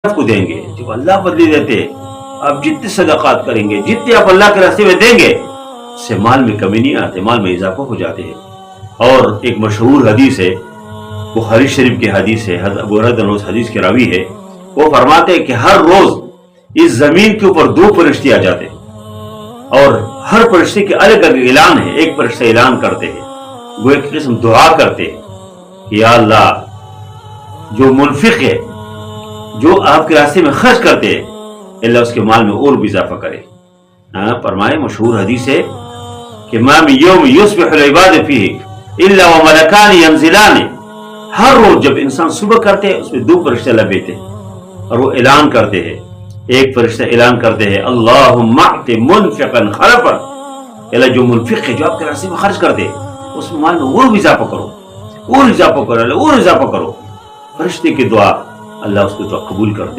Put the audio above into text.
کو دیں گے جو اللہ بدلی دیتے ہیں. آپ جتنے صدقات کریں گے، جتنے آپ اللہ کے راستے میں دیں گے، اس سے مال میں کمی نہیں آتے، مال میں اضافہ ہو جاتے ہیں. اور ایک مشہور حدیث ہے، بخاری شریف کی حدیث ہے، حضرت ابو ہریرہ اس حدیث کے راوی ہے. وہ فرماتے ہیں کہ ہر روز اس زمین کے اوپر 2 فرشتے آ جاتے ہیں، اور ہر فرشتے کے الگ الگ اعلان ہے. ایک فرشتے اعلان کرتے ہیں، وہ ایک قسم دعا کرتے ہیں کہ یا اللہ، جو منفق ہے، جو آپ کے راستے میں خرچ کرتے ہیں، اللہ اس کے مال میں اور بھی اضافہ کرے. فرمائے مشہور حدیث ہے کہ ما من یوم یصبح العباد فیہ الا وملکان ینزلان. ہر روز جب انسان صبح کرتے ہیں، اس میں 2 فرشتے اللہ بھیجتے ہیں، اور وہ اعلان کرتے ہیں. ایک فرشتہ اعلان کرتے ہیں اللہم اعط منفقا خلفا، اللہ جو منفق ہے، جو آپ کے راستے میں خرچ کرتے ہیں، اس میں مال میں اور بھی اضافہ کرو، اور اضافہ کرو، اللہ اور اضافہ کرو. فرشتے کی دعا اللہ اس کو تو قبول کرتے